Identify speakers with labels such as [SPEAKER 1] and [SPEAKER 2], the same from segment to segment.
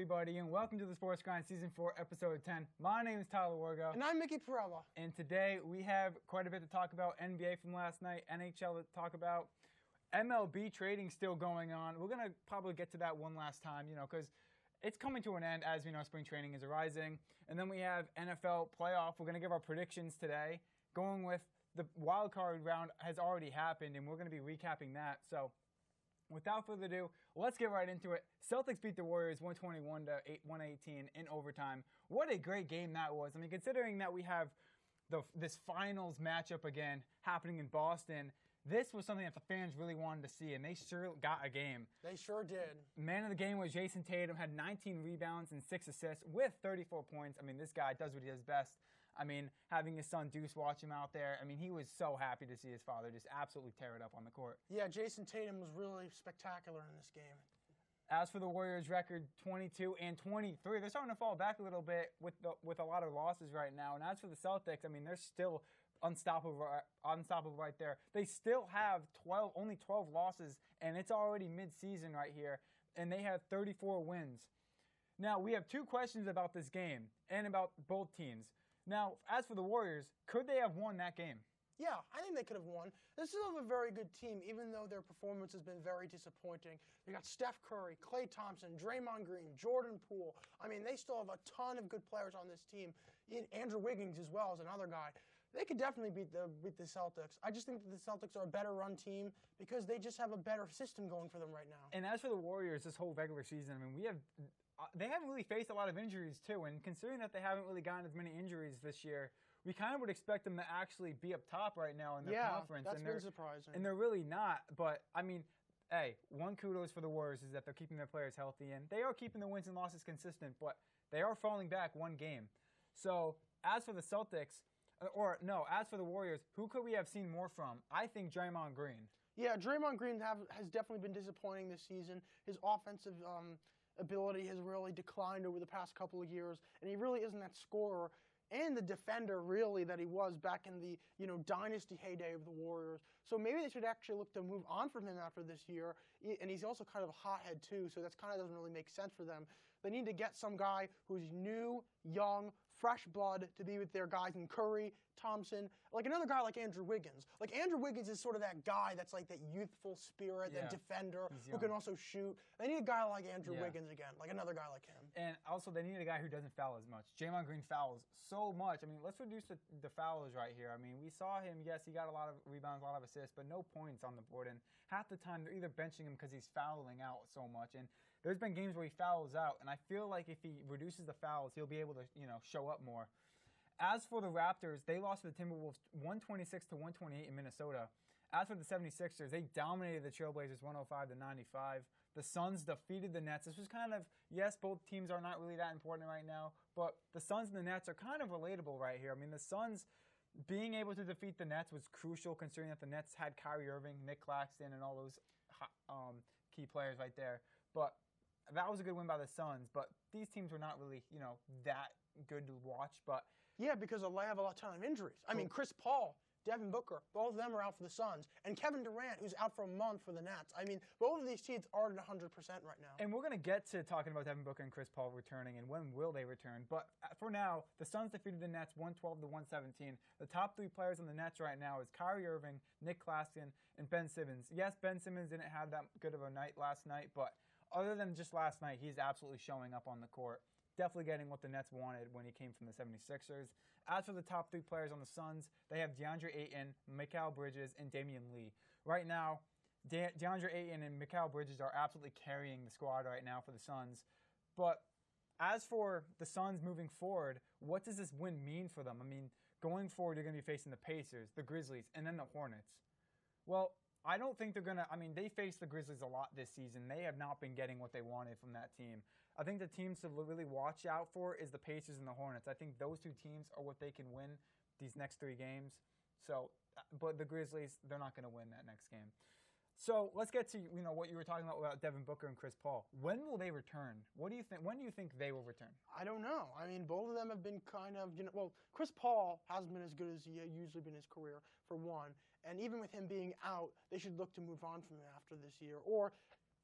[SPEAKER 1] everybody, and welcome to the Sports Grind Season 4, Episode 10. My name is Tyler Wargo.
[SPEAKER 2] And I'm Mickey Perella.
[SPEAKER 1] And today we have quite a bit to talk about. NBA from last night, NHL to talk about. MLB trading still going on. We're going to probably get to that one last time, because it's coming to an end. As we know, spring training is arising. And then we have NFL playoff. We're going to give our predictions today. Going with the wild card round has already happened, and we're going to be recapping that. So without further ado, let's get right into it. Celtics beat the Warriors 121 to 118 in overtime. What a great game that was. I mean, considering that we have this finals matchup again happening in Boston, this was something that the fans really wanted to see, and they sure got a game.
[SPEAKER 2] They sure did.
[SPEAKER 1] Man of the game was Jason Tatum, had 19 rebounds and 6 assists with 34 points. I mean, this guy does what he does best. I mean, having his son Deuce watch him out there, I mean, he was so happy to see his father just absolutely tear it up on the court.
[SPEAKER 2] Yeah, Jason Tatum was really spectacular in this game.
[SPEAKER 1] As for the Warriors' record, 22 and 23, they're starting to fall back a little bit with a lot of losses right now. And as for the Celtics, I mean, they're still unstoppable right there. They still have only 12 losses, and it's already mid-season right here, and they have 34 wins. Now, we have two questions about this game and about both teams. Now, as for the Warriors, could they have won that game?
[SPEAKER 2] Yeah, I think they could have won. This is a very good team, even though their performance has been very disappointing. They got Steph Curry, Klay Thompson, Draymond Green, Jordan Poole. I mean, they still have a ton of good players on this team. Andrew Wiggins as well is another guy. They could definitely beat the Celtics. I just think that the Celtics are a better run team because they just have a better system going for them right now.
[SPEAKER 1] And as for the Warriors, this whole regular season, I mean, they haven't really faced a lot of injuries, too. And considering that they haven't really gotten as many injuries this year, we kind of would expect them to actually be up top right now in their conference.
[SPEAKER 2] That's been surprising.
[SPEAKER 1] And they're really not. But, I mean, hey, one kudos for the Warriors is that they're keeping their players healthy. And they are keeping the wins and losses consistent. But they are falling back one game. So, as for the Celtics, as for the Warriors, who could we have seen more from? I think Draymond Green.
[SPEAKER 2] Yeah, Draymond Green has definitely been disappointing this season. His offensive ability has really declined over the past couple of years, and he really isn't that scorer and the defender, really, that he was back in the dynasty heyday of the Warriors. So maybe they should actually look to move on from him after this year. And he's also kind of a hothead, too, so that kind of doesn't really make sense for them. They need to get some guy who's new, young, fresh blood to be with their guys in Curry, Thompson, like another guy like Andrew Wiggins. Like Andrew Wiggins is sort of that guy that's like that youthful spirit, that defender who can also shoot. They need a guy like Andrew Wiggins again, like another guy like him.
[SPEAKER 1] And also they need a guy who doesn't foul as much. Draymond Green fouls so much. I mean, let's reduce the fouls right here. I mean, we saw him, yes, he got a lot of rebounds, a lot of assists, but no points on the board. And half the time they're either benching him because he's fouling out so much. And there's been games where he fouls out, and I feel like if he reduces the fouls, he'll be able to, show up more. As for the Raptors, they lost to the Timberwolves 126 to 128 in Minnesota. As for the 76ers, they dominated the Trailblazers 105 to 95. The Suns defeated the Nets. This was kind of, yes, both teams are not really that important right now, but the Suns and the Nets are kind of relatable right here. I mean, the Suns being able to defeat the Nets was crucial considering that the Nets had Kyrie Irving, Nick Claxton, and all those key players right there. But that was a good win by the Suns, but these teams were not really, that good to watch. But
[SPEAKER 2] yeah, because they have a ton of injuries. I mean, Chris Paul, Devin Booker, both of them are out for the Suns. And Kevin Durant, who's out for a month for the Nets. I mean, both of these teams are at 100% right now.
[SPEAKER 1] And we're going to get to talking about Devin Booker and Chris Paul returning and when will they return. But for now, the Suns defeated the Nets 112 to 117. The top three players on the Nets right now is Kyrie Irving, Nick Claxton, and Ben Simmons. Yes, Ben Simmons didn't have that good of a night last night, but other than just last night, he's absolutely showing up on the court. Definitely getting what the Nets wanted when he came from the 76ers. As for the top three players on the Suns, they have DeAndre Ayton, Mikal Bridges, and Damian Lee. Right now, DeAndre Ayton and Mikal Bridges are absolutely carrying the squad right now for the Suns. But as for the Suns moving forward, what does this win mean for them? I mean, going forward, you're going to be facing the Pacers, the Grizzlies, and then the Hornets. Well, I don't think they're going to – I mean, they faced the Grizzlies a lot this season. They have not been getting what they wanted from that team. I think the teams to really watch out for is the Pacers and the Hornets. I think those two teams are what they can win these next 3 games. So, but the Grizzlies, they're not going to win that next game. So let's get to what you were talking about Devin Booker and Chris Paul. When will they return? What do you think? When do you think they will return?
[SPEAKER 2] I don't know. I mean, both of them have been kind of well, Chris Paul hasn't been as good as he usually been in his career for one, and even with him being out, they should look to move on from him after this year, or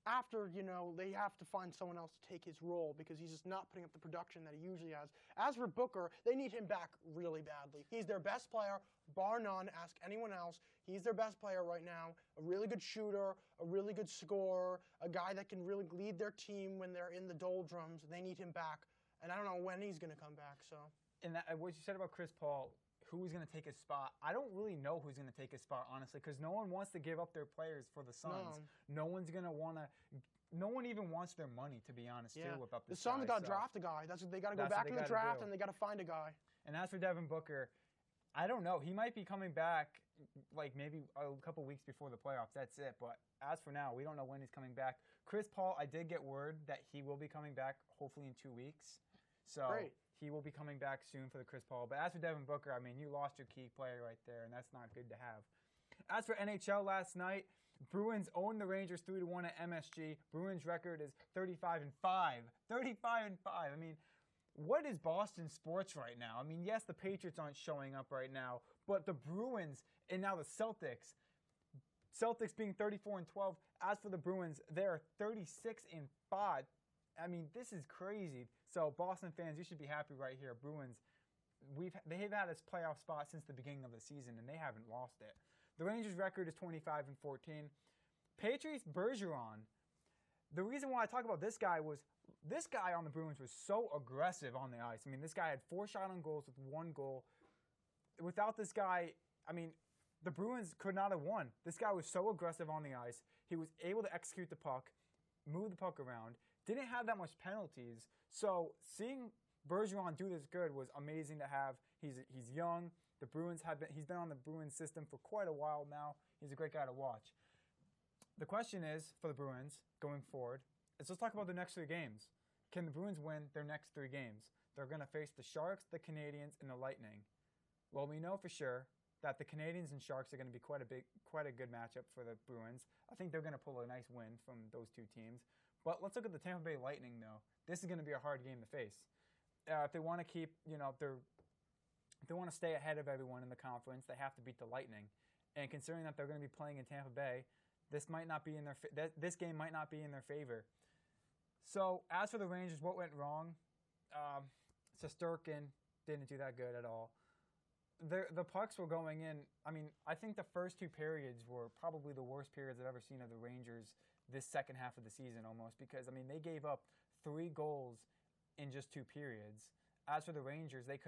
[SPEAKER 2] after, they have to find someone else to take his role because he's just not putting up the production that he usually has. As for Booker, they need him back really badly. He's their best player, bar none. Ask anyone else. He's their best player right now. A really good shooter, a really good scorer, a guy that can really lead their team when they're in the doldrums. They need him back, and I don't know when he's going to come back. So.
[SPEAKER 1] And what you said about Chris Paul, who's going to take his spot? I don't really know who's going to take his spot, honestly, because no one wants to give up their players for the Suns. No one's going to want to. No one even wants their money, to be honest, too, about this.
[SPEAKER 2] The Suns got to draft a guy. They got to go back in the draft and they got to find a guy.
[SPEAKER 1] And as for Devin Booker, I don't know. He might be coming back like maybe a couple weeks before the playoffs. That's it. But as for now, we don't know when he's coming back. Chris Paul, I did get word that he will be coming back hopefully in 2 weeks. So
[SPEAKER 2] Great.
[SPEAKER 1] He will be coming back soon for the Chris Paul. But as for Devin Booker, I mean, you lost your key player right there, and that's not good to have. As for NHL last night, Bruins owned the Rangers 3-1 at MSG. Bruins record is 35-5. 35-5. I mean, what is Boston sports right now? I mean, yes, the Patriots aren't showing up right now, but the Bruins and now the Celtics. Celtics being 34-12. As for the Bruins, they are 36-5. I mean, this is crazy. So, Boston fans, you should be happy right here. Bruins, they've had this playoff spot since the beginning of the season, and they haven't lost it. The Rangers' record is 25-14. Patriots, Bergeron. The reason why I talk about this guy was this guy on the Bruins was so aggressive on the ice. I mean, this guy had 4 shot on goals with 1 goal. Without this guy, I mean, the Bruins could not have won. This guy was so aggressive on the ice. He was able to execute the puck, move the puck around, didn't have that much penalties. So seeing Bergeron do this good was amazing to have. He's young. He's been on the Bruins system for quite a while now. He's a great guy to watch. The question is, for the Bruins going forward, let's talk about the next 3 games. Can the Bruins win their next 3 games? They're going to face the Sharks, the Canadiens, and the Lightning. Well, we know for sure that the Canadiens and Sharks are going to be quite a good matchup for the Bruins. I think they're going to pull a nice win from those 2 teams. But let's look at the Tampa Bay Lightning, though. This is going to be a hard game to face. If they want to keep, if they want to stay ahead of everyone in the conference, they have to beat the Lightning. And considering that they're going to be playing in Tampa Bay, this game might not be in their favor. So as for the Rangers, what went wrong? Shesterkin didn't do that good at all. The pucks were going in. I mean, I think the first 2 periods were probably the worst periods I've ever seen of the Rangers this second half of the season almost, because, I mean, they gave up 3 goals in just 2 periods. As for the Rangers, they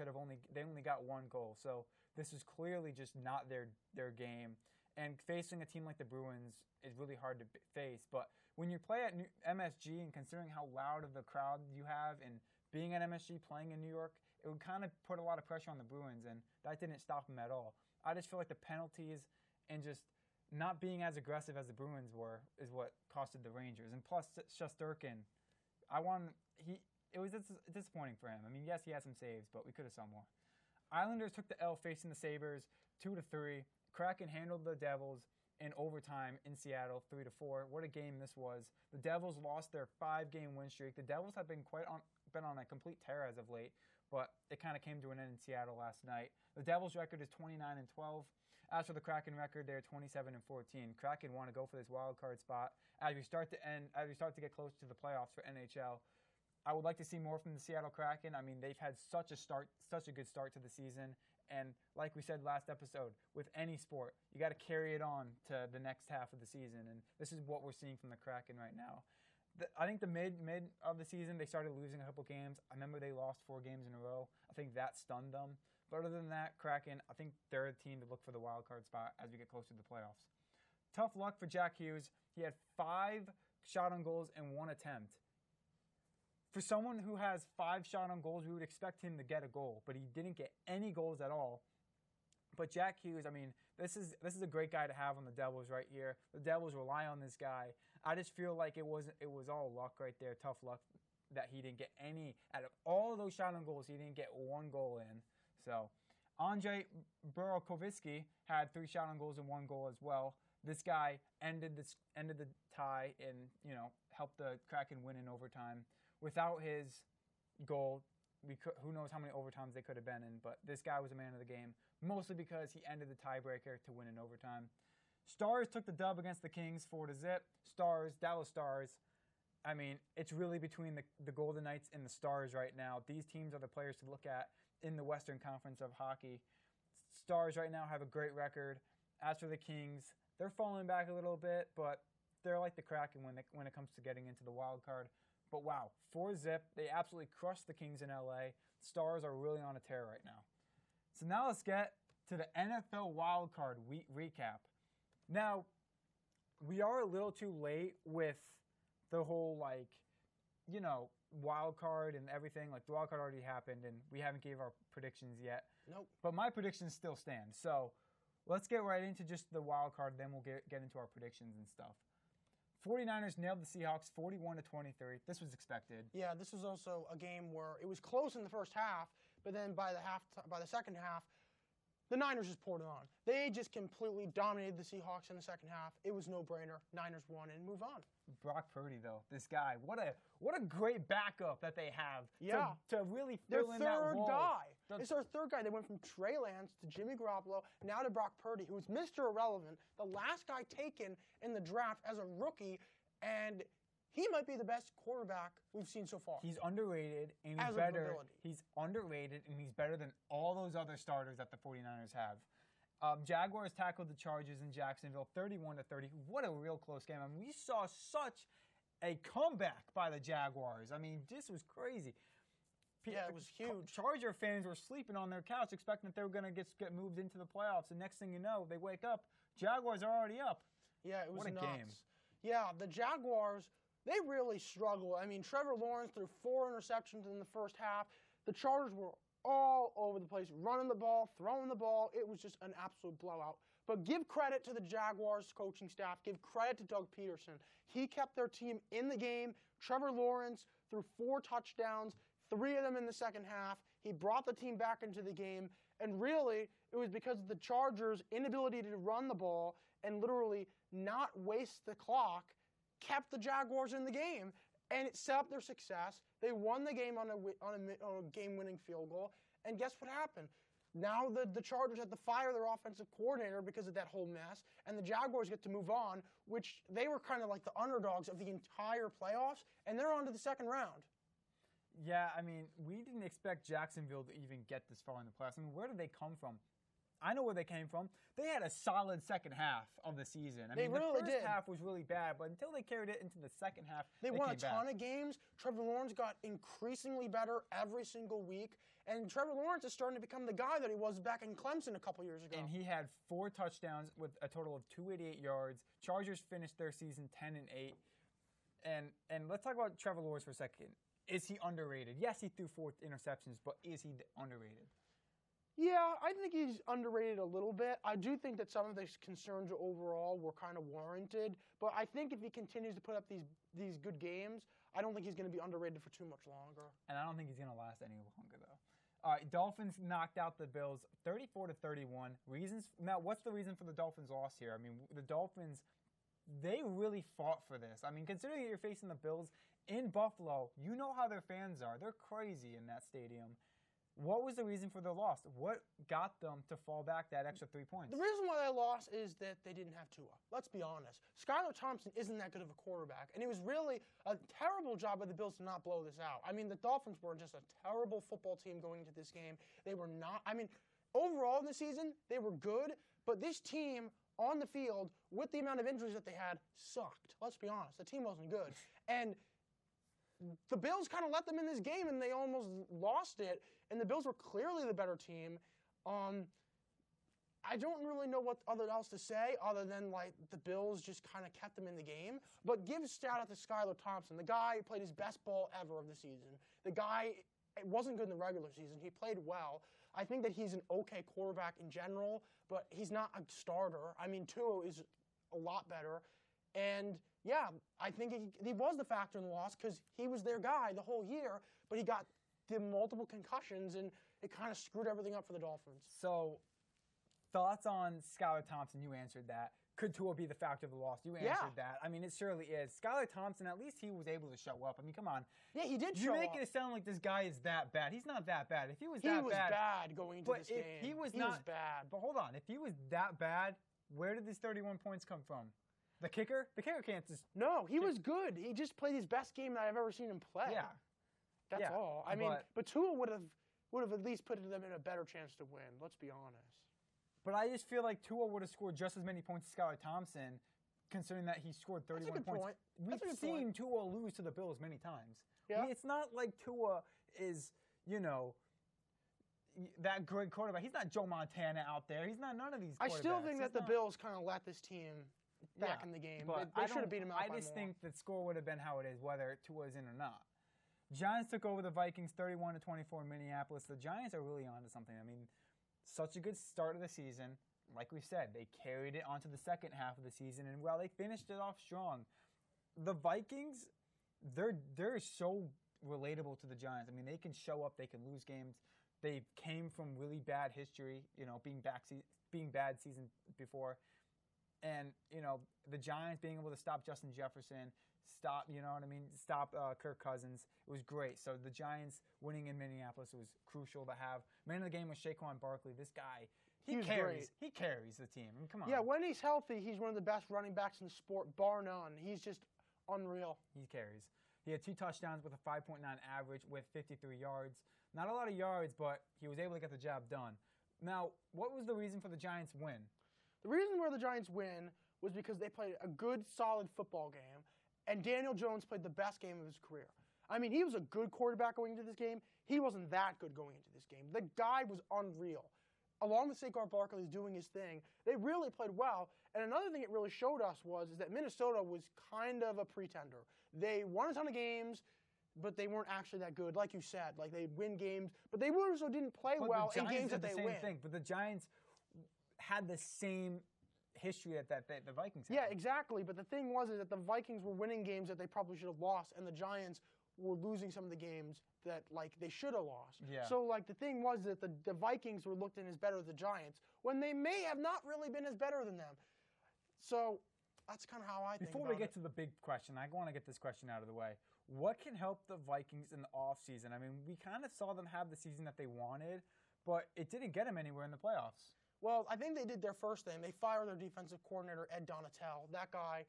[SPEAKER 1] only got 1 goal. So this is clearly just not their game. And facing a team like the Bruins is really hard to face. But when you play at MSG, and considering how loud of the crowd you have, and being at MSG playing in New York, it would kind of put a lot of pressure on the Bruins, and that didn't stop them at all. I just feel like the penalties and just not being as aggressive as the Bruins were is what costed the Rangers. And plus, Shesterkin, it was disappointing for him. I mean, yes, he had some saves, but we could have saw more. Islanders took the L facing the Sabres 2-3. Kraken handled the Devils in overtime in Seattle 3-4. What a game this was. The Devils lost their 5-game win streak. The Devils have been on a complete tear as of late, but it kind of came to an end in Seattle last night. The Devils' record is 29-12. As for the Kraken record, they're 27-14. Kraken want to go for this wild card spot as we start to get close to the playoffs for NHL. I would like to see more from the Seattle Kraken. I mean, they've had such a good start to the season. And like we said last episode, with any sport, you got to carry it on to the next half of the season. And this is what we're seeing from the Kraken right now. I think the mid of the season, they started losing a couple games. I remember they lost 4 games in a row. I think that stunned them. But other than that, Kraken, I think they're a team to look for the wild card spot as we get closer to the playoffs. Tough luck for Jack Hughes. He had 5 shot on goals and 1 attempt. For someone who has 5 shot on goals, we would expect him to get a goal, but he didn't get any goals at all. But Jack Hughes, I mean, this is a great guy to have on the Devils right here. The Devils rely on this guy. I just feel like it was all luck right there, tough luck that he didn't get any. Out of all of those shot on goals, he didn't get 1 goal in. So Andrei Burakovsky had 3 shot on goals and 1 goal as well. This guy ended the tie and helped the Kraken win in overtime. Without his goal, who knows how many overtimes they could have been in, but this guy was a man of the game, mostly because he ended the tiebreaker to win in overtime. Stars took the dub against the Kings 4-0. Dallas Stars. I mean, it's really between the Golden Knights and the Stars right now. These teams are the players to look at in the Western Conference of hockey. Stars right now have a great record. As for the Kings, they're falling back a little bit, but they're like the Kraken when it comes to getting into the wild card. But wow, 4-0. They absolutely crushed the Kings in LA. Stars are really on a tear right now. So now let's get to the NFL wild card recap. Now, we are a little too late with the whole, wild card and everything. Like, the wild card already happened, and we haven't gave our predictions yet.
[SPEAKER 2] Nope.
[SPEAKER 1] But my predictions still stand. So let's get right into just the wild card, then we'll get into our predictions and stuff. 49ers nailed the Seahawks 41-23. This was expected.
[SPEAKER 2] Yeah, this was also a game where it was close in the first half, but then by the second half, the Niners just poured it on. They just completely dominated the Seahawks in the second half. It was no-brainer. Niners won and move on.
[SPEAKER 1] Brock Purdy, though, this guy, what a great backup that they have.
[SPEAKER 2] Yeah.
[SPEAKER 1] To really fill in that role.
[SPEAKER 2] It's their third guy. They went from Trey Lance to Jimmy Garoppolo, now to Brock Purdy, who was Mr. Irrelevant, the last guy taken in the draft as a rookie, and he might be the best quarterback we've seen so far.
[SPEAKER 1] He's underrated, and he's better. He's underrated, and he's better than all those other starters that the 49ers have. Jaguars tackled the Chargers in Jacksonville 31-30. What a real close game. I mean, we saw such a comeback by the Jaguars. I mean, this was crazy.
[SPEAKER 2] Yeah, it was huge.
[SPEAKER 1] Charger fans were sleeping on their couch expecting that they were going to get moved into the playoffs. And next thing you know, they wake up, Jaguars are already up.
[SPEAKER 2] Yeah, it was
[SPEAKER 1] what a
[SPEAKER 2] nuts.
[SPEAKER 1] game.
[SPEAKER 2] Yeah, the Jaguars, they really struggled. I mean, Trevor Lawrence threw 4 interceptions in the first half. The Chargers were all over the place, running the ball, throwing the ball. It was just an absolute blowout. But give credit to the Jaguars coaching staff. Give credit to Doug Peterson. He kept their team in the game. Trevor Lawrence threw 4 touchdowns, 3 of them in the second half. He brought the team back into the game. And really, it was because of the Chargers' inability to run the ball and literally not waste the clock kept the Jaguars in the game. And it set up their success. They won the game on a game-winning field goal. And guess what happened? Now the Chargers had to fire their offensive coordinator because of that whole mess. And the Jaguars get to move on, which they were kind of like the underdogs of the entire playoffs. And they're on to the second round.
[SPEAKER 1] Yeah, I mean, we didn't expect Jacksonville to even get this far in the playoffs. I mean, where did they come from? I know where they came from. They had a solid second half of the season. I mean, the first half was really bad, but until they carried it into the second half,
[SPEAKER 2] they won a ton of games. Trevor Lawrence got increasingly better every single week, and Trevor Lawrence is starting to become the guy that he was back in Clemson a couple years ago.
[SPEAKER 1] And he had 4 touchdowns with a total of 288 yards. Chargers finished their season 10-8. And let's talk about Trevor Lawrence for a second. Is he underrated? Yes, he threw 4 interceptions, but is he underrated?
[SPEAKER 2] Yeah, I think he's underrated a little bit. I do think that some of the concerns overall were kind of warranted, but I think if he continues to put up these good games, I don't think he's going to be underrated for too much longer.
[SPEAKER 1] And I don't think he's going to last any longer, though. All right, Dolphins knocked out the Bills 34-31. Now, what's the reason for the Dolphins' loss here? I mean, the Dolphins, they really fought for this. I mean, considering you're facing the Bills in Buffalo, you know how their fans are. They're crazy in that stadium. What was the reason for their loss? What got them to fall back that extra 3 points?
[SPEAKER 2] The reason why they lost is that they didn't have Tua. Let's be honest. Skylar Thompson isn't that good of a quarterback, and it was really a terrible job by the Bills to not blow this out. I mean, the Dolphins were just a terrible football team going into this game. They were not, I mean, overall in the season, they were good, but this team on the field, with the amount of injuries that they had, sucked. Let's be honest. The team wasn't good. And the Bills kind of let them in this game, and they almost lost it. And the Bills were clearly the better team. I don't really know what else to say other than, like, the Bills just kind of kept them in the game. But give a shout out to Skylar Thompson. The guy played his best ball ever of the season. The guy wasn't good in the regular season. He played well. I think that he's an okay quarterback in general, but he's not a starter. I mean, Tua is a lot better. And, yeah, I think he was the factor in the loss because he was their guy the whole year, but he got the multiple concussions, and it kind of screwed everything up for the Dolphins.
[SPEAKER 1] So, thoughts on Skylar Thompson? You answered that. Could Tua be the factor of the loss? You answered that. I mean, it surely is. Skylar Thompson, at least he was able to show up. I mean, come on.
[SPEAKER 2] Yeah, he did show up.
[SPEAKER 1] You make it sound like this guy is that bad. He's not that bad. If he was
[SPEAKER 2] bad going into this game.
[SPEAKER 1] He was
[SPEAKER 2] bad.
[SPEAKER 1] But hold on. If he was that bad, Where did these 31 points come from? The kicker? The kicker can't just...
[SPEAKER 2] No, he was good. He just played his best game that I've ever seen him play.
[SPEAKER 1] Yeah.
[SPEAKER 2] That's all. I mean, but Tua would have at least put them in a better chance to win. Let's be honest.
[SPEAKER 1] But I just feel like Tua would have scored just as many points as Skylar Thompson, considering that he scored 31 points. We've seen Tua lose to the Bills many times.
[SPEAKER 2] Yeah.
[SPEAKER 1] I mean, it's not like Tua is, that great quarterback. He's not Joe Montana out there. He's not none of these quarterbacks.
[SPEAKER 2] I still think that the Bills kind of let this team back in the game. But they should have beat him out by more.
[SPEAKER 1] I just think the score would have been how it is, whether Tua is in or not. Giants took over the Vikings 31-24 in Minneapolis. The Giants are really on to something. I mean, such a good start of the season. Like we said, they carried it onto the second half of the season, and they finished it off strong. The Vikings, they're so relatable to the Giants. I mean, they can show up, they can lose games. They came from really bad history, being bad season before. And, the Giants being able to stop Justin Jefferson, stop Kirk Cousins, it was great. So the Giants winning in Minneapolis was crucial to have. Man of the game was Saquon Barkley. This guy, he carries the team. I mean, come on.
[SPEAKER 2] Yeah, when he's healthy, he's one of the best running backs in the sport, bar none. He's just unreal.
[SPEAKER 1] He carries. He had 2 touchdowns with a 5.9 average with 53 yards. Not a lot of yards, but he was able to get the job done. Now, what was the reason for the Giants' win?
[SPEAKER 2] The reason why the Giants win was because they played a good, solid football game, and Daniel Jones played the best game of his career. I mean, he was a good quarterback going into this game. He wasn't that good going into this game. The guy was unreal. Along with Saquon Barkley doing his thing, they really played well. And another thing it really showed us is that Minnesota was kind of a pretender. They won a ton of games, but they weren't actually that good. Like you said, like they win games, but they also didn't play well in games that they win.
[SPEAKER 1] But the Giants had the same history that the Vikings had.
[SPEAKER 2] Yeah, exactly. But the thing is that the Vikings were winning games that they probably should have lost, and the Giants were losing some of the games that they should have lost.
[SPEAKER 1] Yeah.
[SPEAKER 2] So the thing was that the Vikings were looked at as better than the Giants when they may have not really been as better than them. So that's kind of how I think about it.
[SPEAKER 1] Before we get to the big question, I want to get this question out of the way. What can help the Vikings in the offseason? I mean, we kind of saw them have the season that they wanted, but it didn't get them anywhere in the playoffs.
[SPEAKER 2] Well, I think they did their first thing. They fired their defensive coordinator, Ed Donatel. That guy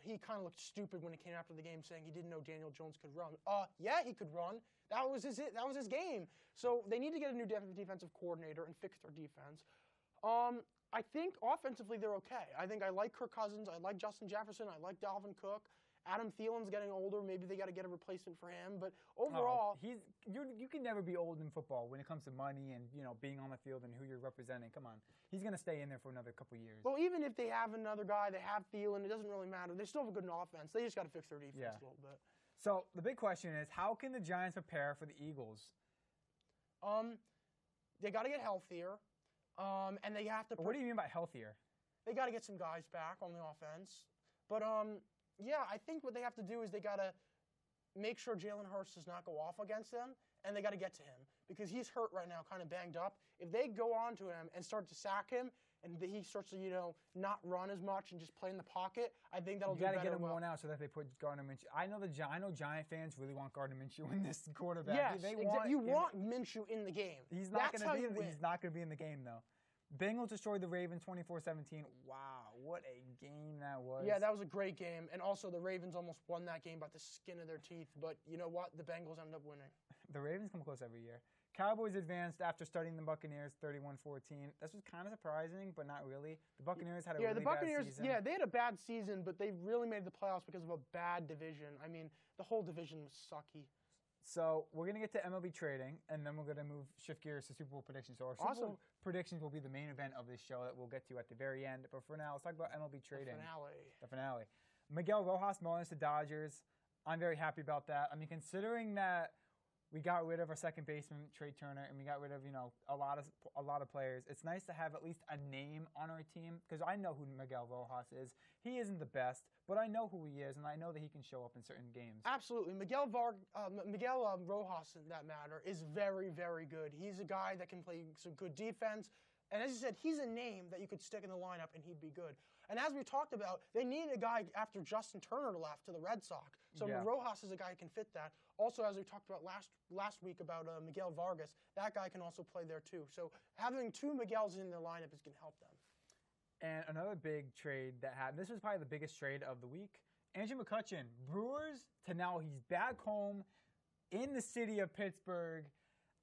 [SPEAKER 2] he kind of looked stupid when he came after the game saying he didn't know Daniel Jones could run. Yeah, he could run. That was his game. So they need to get a new defensive coordinator and fix their defense. I think offensively they're okay. I think I like Kirk Cousins. I like Justin Jefferson. I like Dalvin Cook. Adam Thielen's getting older. Maybe they got to get a replacement for him. But overall,
[SPEAKER 1] you can never be old in football when it comes to money and being on the field and who you're representing. Come on, he's going to stay in there for another couple years.
[SPEAKER 2] Well, even if they have another guy, they have Thielen. It doesn't really matter. They still have a good offense. They just got to fix their defense a little bit.
[SPEAKER 1] So the big question is, how can the Giants prepare for the Eagles?
[SPEAKER 2] They got to get healthier, and they have to.
[SPEAKER 1] What do you mean by healthier?
[SPEAKER 2] They got to get some guys back on the offense, but yeah, I think what they have to do is they got to make sure Jalen Hurts does not go off against them, and they got to get to him because he's hurt right now, kind of banged up. If they go on to him and start to sack him, and he starts to not run as much and just play in the pocket, I think that'll do better.
[SPEAKER 1] You got to get him worn out so that they put Gardner Minshew. I know Giant fans really want Gardner Minshew in this quarterback.
[SPEAKER 2] Yes, you want Minshew in the game.
[SPEAKER 1] He's not going to be in the game though. Bengals destroyed the Ravens 24-17. Wow, what a game that was.
[SPEAKER 2] Yeah, that was a great game. And also the Ravens almost won that game by the skin of their teeth. But you know what? The Bengals ended up winning.
[SPEAKER 1] The Ravens come close every year. Cowboys advanced after studying the Buccaneers 31-14. This was kind of surprising, but not really. The Buccaneers had a really bad season.
[SPEAKER 2] Yeah, they had a bad season, but they really made the playoffs because of a bad division. I mean, the whole division was sucky.
[SPEAKER 1] So we're going to get to MLB trading, and then we're going to shift gears to Super Bowl predictions. So our Super Bowl predictions will be the main event of this show that we'll get to at the very end. But for now, let's talk about MLB trading. The finale. Miguel Rojas, Marlins to Dodgers. I'm very happy about that. I mean, considering that we got rid of our second baseman, Trey Turner, and we got rid of, a lot of players. It's nice to have at least a name on our team because I know who Miguel Rojas is. He isn't the best, but I know who he is, and I know that he can show up in certain games.
[SPEAKER 2] Absolutely. Miguel Rojas, in that matter, is very, very good. He's a guy that can play some good defense. And as you said, he's a name that you could stick in the lineup and he'd be good. And as we talked about, they need a guy after Justin Turner left to the Red Sox. So Rojas is a guy who can fit that. Also, as we talked about last week about Miguel Vargas, that guy can also play there too. So having two Miguels in their lineup is going to help them.
[SPEAKER 1] And another big trade that happened. This was probably the biggest trade of the week. Andrew McCutchen, Brewers to now he's back home in the city of Pittsburgh.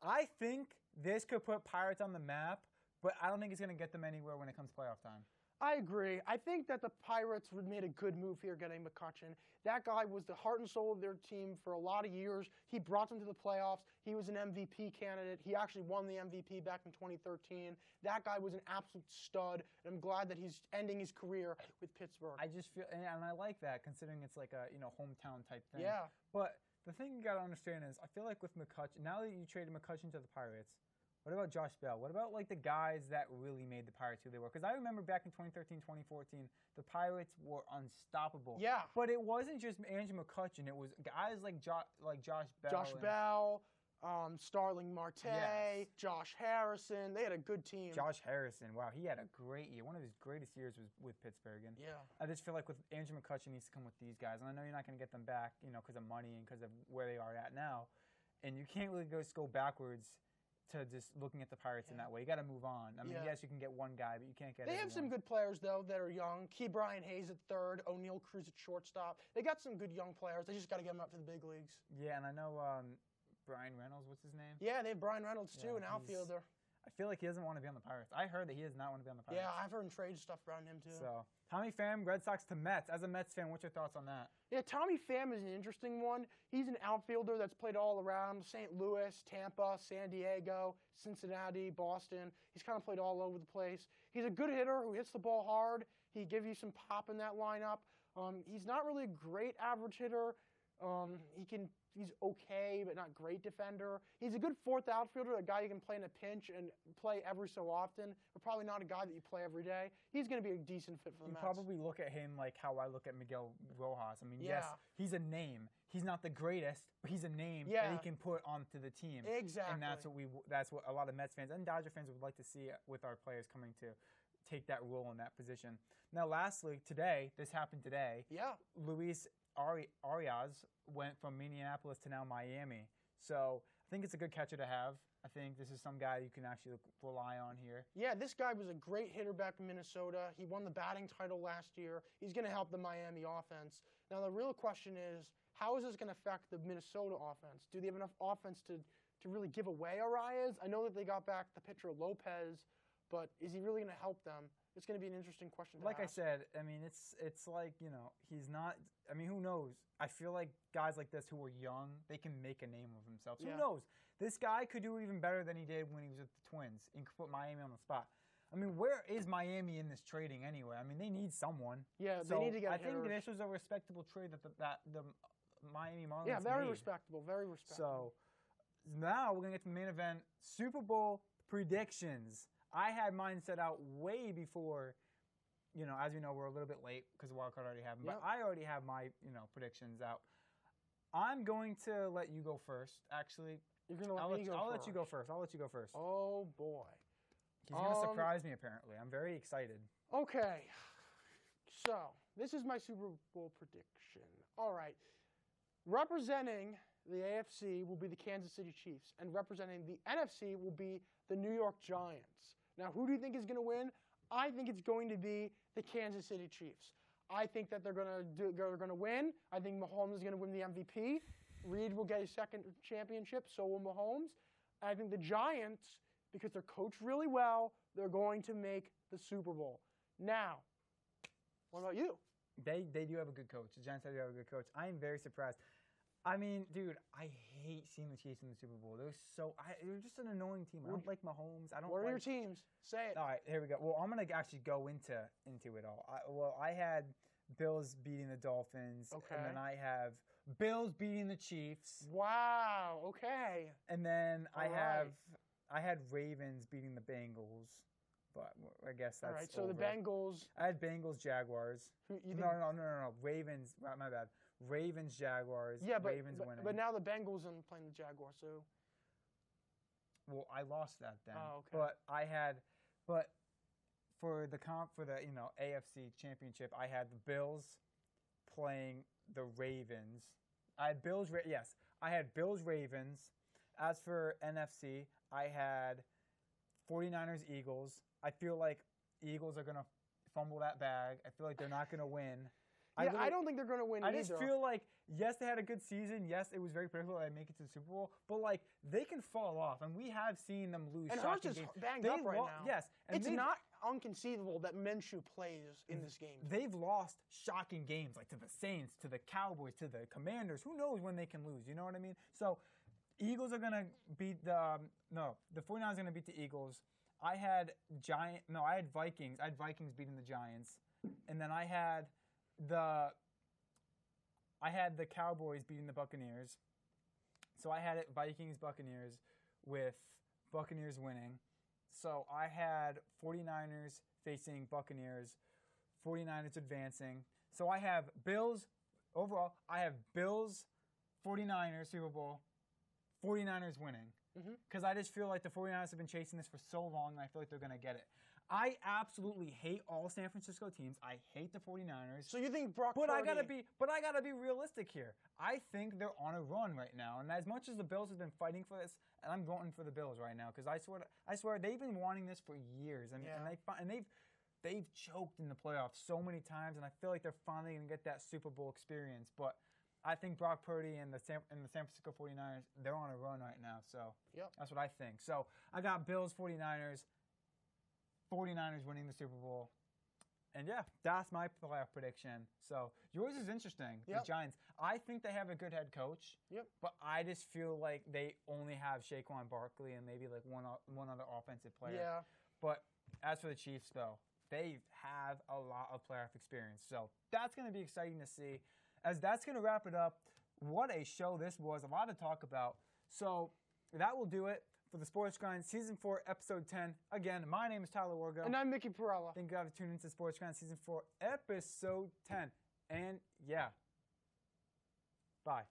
[SPEAKER 1] I think this could put Pirates on the map, but I don't think it's going to get them anywhere when it comes playoff time.
[SPEAKER 2] I agree. I think that the Pirates made a good move here getting McCutchen. That guy was the heart and soul of their team for a lot of years. He brought them to the playoffs. He was an MVP candidate. He actually won the MVP back in 2013. That guy was an absolute stud, and I'm glad that he's ending his career with Pittsburgh.
[SPEAKER 1] I just feel, and I like that, considering it's like a hometown type thing.
[SPEAKER 2] Yeah.
[SPEAKER 1] But the thing you got to understand is, I feel like with McCutchen, now that you traded McCutchen to the Pirates, what about Josh Bell? What about like the guys that really made the Pirates who they were? Because I remember back in 2013, 2014, the Pirates were unstoppable.
[SPEAKER 2] Yeah.
[SPEAKER 1] But it wasn't just Andrew McCutchen. It was guys like Josh Bell.
[SPEAKER 2] Josh Bell, Starling Marte,
[SPEAKER 1] Yes.
[SPEAKER 2] Josh Harrison. They had a good team.
[SPEAKER 1] Josh Harrison, wow, he had a great year. One of his greatest years was with Pittsburgh. And
[SPEAKER 2] Yeah.
[SPEAKER 1] I just feel like with Andrew McCutchen needs to come with these guys. And I know you're not going to get them back, because of money and because of where they are at now. And you can't really go backwards to just looking at the Pirates in that way. You got to move on. I mean, yes, you can get one guy, but you can't get
[SPEAKER 2] They have some good players, though, that are young. Key Brian Hayes at third, O'Neal Cruz at shortstop. They got some good young players. They just got to get them up to the big leagues.
[SPEAKER 1] Yeah, and I know Brian Reynolds, what's his name?
[SPEAKER 2] Yeah, they have Brian Reynolds, too, an outfielder.
[SPEAKER 1] I feel like he doesn't want to be on the Pirates. I heard that he does not want to be on the Pirates.
[SPEAKER 2] Yeah, I've heard trade stuff around him, too.
[SPEAKER 1] So, Tommy Pham, Red Sox to Mets. As a Mets fan, what's your thoughts on that?
[SPEAKER 2] Yeah, Tommy Pham is an interesting one. He's an outfielder that's played all around St. Louis, Tampa, San Diego, Cincinnati, Boston. He's kind of played all over the place. He's a good hitter who hits the ball hard. He gives you some pop in that lineup. He's not really a great average hitter. He's okay, but not great defender. He's a good fourth outfielder, a guy you can play in a pinch and play every so often, but probably not a guy that you play every day. He's going to be a decent fit for the Mets.
[SPEAKER 1] You probably look at him like how I look at Miguel Rojas. I mean, yes, he's a name. He's not the greatest, but he's a name that he can put onto the team.
[SPEAKER 2] Exactly.
[SPEAKER 1] And that's what a lot of Mets fans and Dodger fans would like to see with our players coming to take that role in that position. Now, lastly, this happened today.
[SPEAKER 2] Yeah.
[SPEAKER 1] Luis Arias went from Minneapolis to now Miami. So I think it's a good catcher to have. I think this is some guy you can actually rely on here.
[SPEAKER 2] Yeah, this guy was a great hitter back in Minnesota. He won the batting title last year. He's going to help the Miami offense. Now, the real question is, how is this going to affect the Minnesota offense? Do they have enough offense to really give away Arias? I know that they got back the pitcher Lopez, but is he really going to help them? It's going to be an interesting question to ask.
[SPEAKER 1] Like I said, I mean, it's like, he's not – I mean, who knows? I feel like guys like this who are young, they can make a name of themselves. Yeah. Who knows? This guy could do even better than he did when he was with the Twins and could put Miami on the spot. I mean, where is Miami in this trading anyway? I mean, they need someone.
[SPEAKER 2] Yeah, they need to get a hitter.
[SPEAKER 1] I think this was a respectable trade that the Miami Marlins
[SPEAKER 2] Yeah, very
[SPEAKER 1] made.
[SPEAKER 2] respectable, very respectable.
[SPEAKER 1] So now we're going to get to the main event, Super Bowl predictions. I had mine set out way before, as you know, we're a little bit late because the wild card already happened. But I already have my, predictions out. I'm going to let you go first, actually.
[SPEAKER 2] You're going to let me go first?
[SPEAKER 1] I'll let you go first. I'll let you go first.
[SPEAKER 2] Oh, boy.
[SPEAKER 1] He's going to surprise me, apparently. I'm very excited.
[SPEAKER 2] Okay. So, this is my Super Bowl prediction. All right. Representing the AFC will be the Kansas City Chiefs, and representing the NFC will be the New York Giants. Now, who do you think is going to win? I think it's going to be the Kansas City Chiefs. I think that they're going to win. I think Mahomes is going to win the MVP. Reed will get a second championship, so will Mahomes. I think the Giants, because they're coached really well, they're going to make the Super Bowl. Now, what about you?
[SPEAKER 1] They do have a good coach. The Giants do have a good coach. I am very surprised. I mean, dude, I hate seeing the Chiefs in the Super Bowl. They're just an annoying team. I don't like Mahomes.
[SPEAKER 2] What are your teams? Say it.
[SPEAKER 1] All right, here we go. Well, I'm going to actually go into it all. I had Bills beating the Dolphins.
[SPEAKER 2] Okay.
[SPEAKER 1] And then I have Bills beating the Chiefs.
[SPEAKER 2] Wow, okay.
[SPEAKER 1] And then I had Ravens beating the Bengals. But I guess that's
[SPEAKER 2] all right. So
[SPEAKER 1] over.
[SPEAKER 2] the Bengals.
[SPEAKER 1] I had Bengals, Jaguars. No. Ravens. My bad. Ravens, Jaguars.
[SPEAKER 2] Yeah,
[SPEAKER 1] Ravens winning.
[SPEAKER 2] But now the Bengals are playing the Jaguars, so.
[SPEAKER 1] Well, I lost that then.
[SPEAKER 2] Oh, okay.
[SPEAKER 1] But for the AFC Championship, I had the Bills playing the Ravens. I had Bills. I had Bills, Ravens. As for NFC, I had 49ers, Eagles. I feel like Eagles are going to fumble that bag. I feel like they're not going to win.
[SPEAKER 2] Yeah, I don't think they're going to win either.
[SPEAKER 1] I just feel like, yes, they had a good season. Yes, it was very predictable that they make it to the Super Bowl. But, like, they can fall off. And we have seen them lose
[SPEAKER 2] and
[SPEAKER 1] shocking
[SPEAKER 2] Hurts is
[SPEAKER 1] games.
[SPEAKER 2] banged up right now.
[SPEAKER 1] Yes. And
[SPEAKER 2] it's not unconceivable that Minshew plays in this game.
[SPEAKER 1] They've lost shocking games, like to the Saints, to the Cowboys, to the Commanders. Who knows when they can lose? You know what I mean? So, Eagles are going to beat the 49ers are going to beat the Eagles. I had Vikings. I had Vikings beating the Giants. And then I had the Cowboys beating the Buccaneers. So I had it Vikings, Buccaneers with Buccaneers winning. So I had 49ers facing Buccaneers, 49ers advancing. So I have Bills, overall, I have Bills, 49ers Super Bowl, 49ers winning. Because I just feel like the 49ers have been chasing this for so long, and I feel like they're going to get it. I absolutely hate all San Francisco teams. I hate the 49ers.
[SPEAKER 2] So you think Brock
[SPEAKER 1] But
[SPEAKER 2] Purdy...
[SPEAKER 1] I gotta be realistic here. I think they're on a run right now. And as much as the Bills have been fighting for this, and I'm voting for the Bills right now, because I swear they've been wanting this for years. And they've choked in the playoffs so many times, and I feel like they're finally gonna get that Super Bowl experience. But I think Brock Purdy and the San Francisco 49ers, they're on a run right now. So that's what I think. So I got Bills, 49ers winning the Super Bowl. And yeah, that's my playoff prediction. So yours is interesting. The Giants. I think they have a good head coach. But I just feel like they only have Saquon Barkley and maybe like one other offensive player. But as for the Chiefs, though, they have a lot of playoff experience. So that's going to be exciting to see. As that's going to wrap it up. What a show this was. A lot to talk about. So that will do it for the Sports Grind Season 4, Episode 10. Again, my name is Tyler Wargo.
[SPEAKER 2] And I'm Mickey Perella.
[SPEAKER 1] Thank you guys for tuning into Sports Grind Season 4, Episode 10. And yeah, bye.